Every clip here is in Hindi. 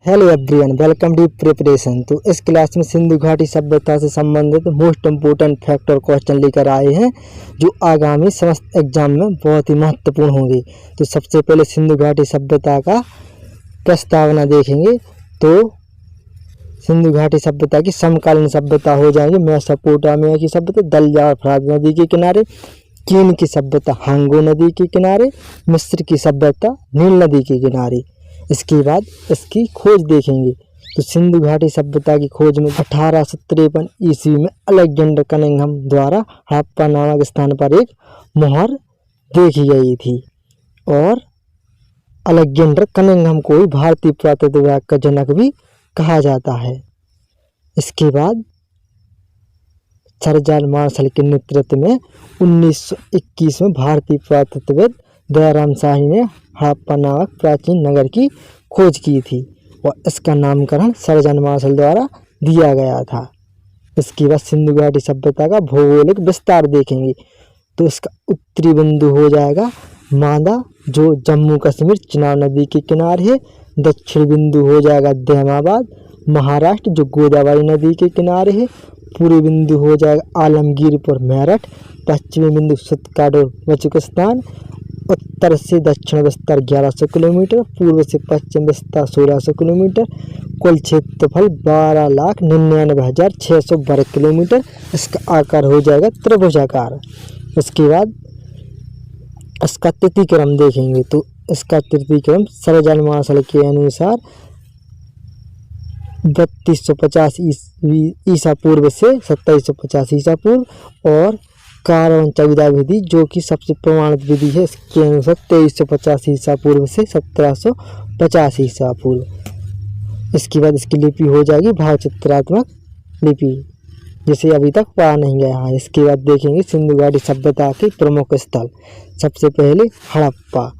Hello everyone, welcome to preparation. तो इस क्लास में सिंधु घाटी सभ्यता से संबंधित मोस्ट इम्पोर्टेंट फैक्ट और क्वेश्चन लेकर आए हैं जो आगामी समस्त एग्जाम में बहुत ही महत्वपूर्ण होंगे। तो सबसे पहले सिंधु घाटी सभ्यता का प्रस्तावना देखेंगे। तो सिंधु घाटी सभ्यता की समकालीन सभ्यता हो जाएंगी मेसोपोटामिया की सभ्यता दलजा और फरात नदी के किनारे, चीन की सभ्यता हांगो नदी के किनारे, मिस्र की सभ्यता नील नदी के किनारे। इसके बाद इसकी खोज देखेंगे। तो सिंधु घाटी सभ्यता की खोज में 1853 ईस्वी में अलेक्जेंडर कनिंघम द्वारा हड़प्पा नामक स्थान पर एक मोहर देखी गई थी और अलेक्जेंडर कनिंघम को ही भारतीय पुरातत्व विभाग का जनक भी कहा जाता है। इसके बाद सर जॉन मार्शल के नेतृत्व में 1921 में भारतीय पुरातत्वविद दयाराम शाही ने हड़प्पा नामक प्राचीन नगर की खोज की थी और इसका नामकरण सर जॉन मार्शल द्वारा दिया गया था। इसके बाद सिंधु घाटी सभ्यता का भौगोलिक विस्तार देखेंगे। तो इसका उत्तरी बिंदु हो जाएगा मादा जो जम्मू कश्मीर चिनाब नदी के किनारे है। दक्षिण बिंदु हो जाएगा दहमाबाद महाराष्ट्र जो गोदावरी नदी के किनारे है। पूर्वी बिंदु हो जाएगा आलमगीरपुर मेरठ। पश्चिमी बिंदु सुत्काडोर बलूचिस्तान। उत्तर से दक्षिण विस्तार 1100 किलोमीटर, पूर्व से पश्चिम विस्तार 1600 किलोमीटर। कुल क्षेत्रफल 12,99,600 वर्ग किलोमीटर। इसका आकार हो जाएगा त्रिभुजाकार। इसके बाद इसका तिथि क्रम देखेंगे। तो इसका तिथि क्रम सर जॉन मार्शल के अनुसार 3250 ईसा पूर्व से 2750 ईसा पूर्व और कार्बन 14 विधि जो कि सबसे प्रमाणित विधि है इसके अनुसार 2350 ईसा पूर्व से 1750 ईसा पूर्व। इसके बाद इसकी लिपि हो जाएगी भाव चित्रात्मक लिपि जिसे अभी तक पढ़ा नहीं गया है। इसके बाद देखेंगे सिंधु घाटी सभ्यता के प्रमुख स्थल। सबसे पहले हड़प्पा।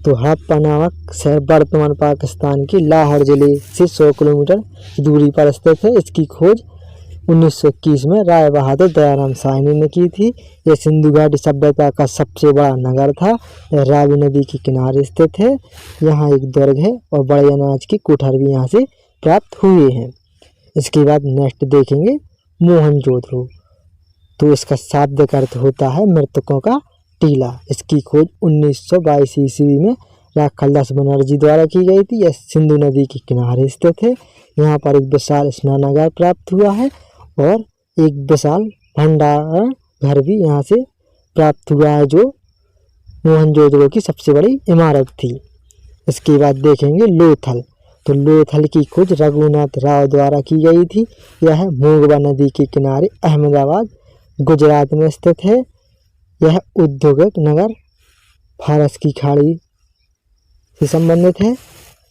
तो हड़प्पा नामक शहर वर्तमान पाकिस्तान के लाहौर जिले से 100 किलोमीटर दूरी पर स्थित है। इसकी खोज 1921 में राय बहादुर दयाराम शाही ने की थी। यह सिंधु घाटी सभ्यता का सबसे बड़ा नगर था। यह रावी नदी के किनारे स्थित है। यहाँ एक दुर्ग है और बड़े अनाज की कोठर भी यहाँ से प्राप्त हुए हैं। इसके बाद नेक्स्ट देखेंगे मोहनजोदड़ो। तो इसका शाब्दिक अर्थ होता है मृतकों का टीला। इसकी खोज 1922 ईस्वी में राखालदास बनर्जी द्वारा की गई थी। यह सिंधु नदी के किनारे स्थित है। यहाँ पर एक विशाल स्नानागार प्राप्त हुआ है और एक विशाल भंडारण घर भी यहाँ से प्राप्त हुआ है जो मोहनजोदड़ो की सबसे बड़ी इमारत थी। इसके बाद देखेंगे लोथल। तो लोथल की खोज रघुनाथ राव द्वारा की गई थी। यह मोगवा नदी के किनारे अहमदाबाद गुजरात में स्थित है। यह औद्योगिक नगर फारस की खाड़ी से संबंधित है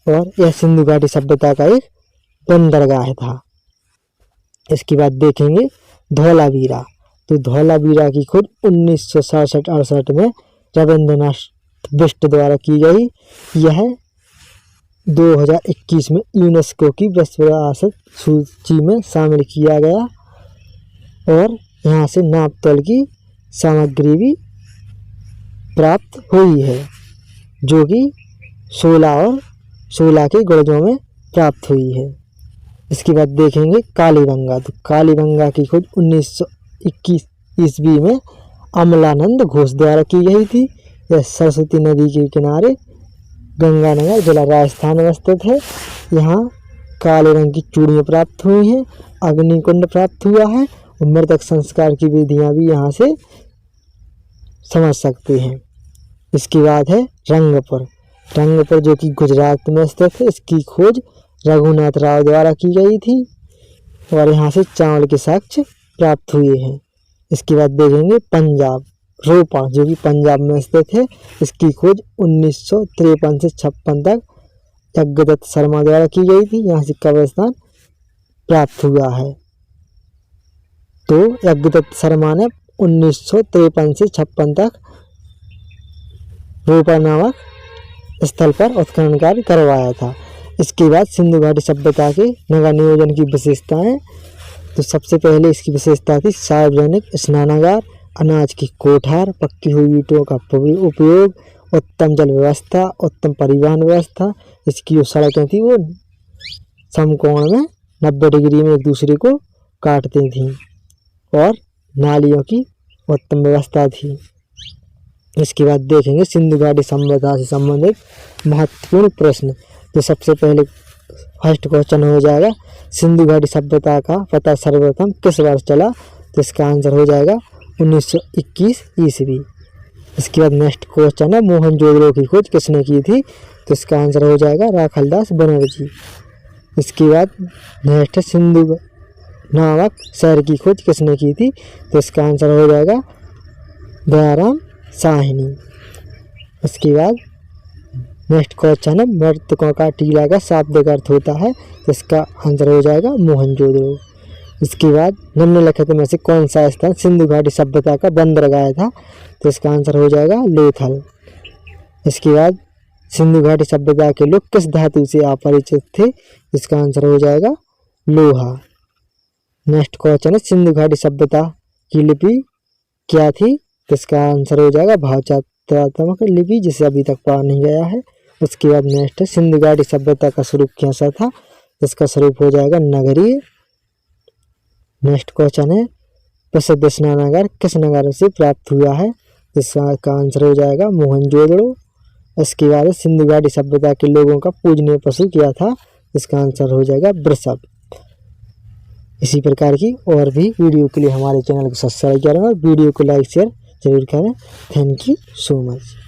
और यह सिंधु घाटी सभ्यता का एक बंदरगाह था। इसके बाद देखेंगे धौलावीरा। तो धौलावीरा की खोज 1967-68 में रविंद्रनाथ बिष्ट द्वारा की गई। यह 2021 में यूनेस्को की विश्व विरासत सूची में शामिल किया गया और यहाँ से नापतोल की सामग्री भी प्राप्त हुई है जो कि 16 और 16 के गुणजों में प्राप्त हुई है। इसके बाद देखेंगे कालीबंगा। तो कालीबंगा की खोज 1921 ईस्वी में अमलानंद घोष द्वारा की गई थी। यह सरस्वती नदी के किनारे गंगानगर जिला राजस्थान में स्थित है। यहाँ काले रंग की चूड़ियाँ प्राप्त हुई हैं, अग्निकुंड प्राप्त हुआ है और मृतक संस्कार की विधियाँ भी यहाँ से समझ सकते हैं। इसके बाद है रंगपुर। रंगपुर जो कि गुजरात में स्थित है। इसकी खोज रघुनाथ राव द्वारा की गई थी और यहाँ से चावल के साक्ष्य प्राप्त हुए हैं। इसके बाद देखेंगे पंजाब। रोपा जो कि पंजाब में स्थित है। इसकी खोज 1953 से 56 तक यज्ञदत्त शर्मा द्वारा की गई थी। यहाँ से कब्रिस्तान प्राप्त हुआ है। तो यज्ञदत्त शर्मा ने 1953 से 56 तक रोपा नामक स्थल पर उत्खनन कार्य करवाया था। इसके बाद सिंधु घाटी सभ्यता के नगर नियोजन की विशेषताएं। तो सबसे पहले इसकी विशेषता थी सार्वजनिक स्नानागार, अनाज की कोठार, पक्की हुई ईंटों का उपयोग, उत्तम जल व्यवस्था, उत्तम परिवहन व्यवस्था। इसकी जो सड़कें थी वो समकोण में 90 डिग्री में एक दूसरे को काटती थीं और नालियों की उत्तम व्यवस्था थी। इसके बाद देखेंगे सिंधु घाटी सभ्यता से संबंधित महत्वपूर्ण प्रश्न। तो सबसे पहले फर्स्ट क्वेश्चन हो जाएगा, सिंधु घाटी सभ्यता का पता सर्वप्रथम किस वर्ष चला? तो इसका आंसर हो जाएगा 1921 ईस्वी। इसके बाद नेक्स्ट क्वेश्चन है, मोहनजोदड़ो की खोज किसने की थी? तो इसका आंसर हो जाएगा राखालदास बनर्जी। इसके बाद नेक्स्ट सिंधु नामक शहर की खोज किसने की थी? तो इसका आंसर हो जाएगा दयाराम साहनी। उसके बाद नेक्स्ट क्वेश्चन है, मृतकों का टीला का शाब्दिक अर्थ होता है? तो इसका आंसर हो जाएगा मोहनजोदड़ो। इसके बाद निम्नलिखित में से कौन सा स्थान सिंधु घाटी सभ्यता का बंदरगाह था? तो इसका आंसर हो जाएगा लोथल। इसके बाद सिंधु घाटी सभ्यता के लोग किस धातु से अपरिचित थे? इसका आंसर हो जाएगा लोहा। नेक्स्ट क्वेश्चन है, सिंधु घाटी सभ्यता की लिपि क्या थी? तो इसका आंसर हो जाएगा भावचित्रात्मक लिपि, जिसे अभी तक पढ़ा नहीं गया है। उसके बाद नेक्स्ट है, सिंधु घाटी सभ्यता का स्वरूप कैसा था? इसका स्वरूप हो जाएगा नगरीय। नेक्स्ट क्वेश्चन है, प्रसिद्ध स्नानागार किस नगर से प्राप्त हुआ है? इसका आंसर हो जाएगा मोहनजोदड़ो। इसके बाद सिंधु घाटी सभ्यता के लोगों का पूजनीय पशु क्या था? इसका आंसर हो जाएगा वृषभ। इसी प्रकार की और भी वीडियो के लिए हमारे चैनल को सब्सक्राइब करें और वीडियो को लाइक शेयर जरूर करें। Thank you so much.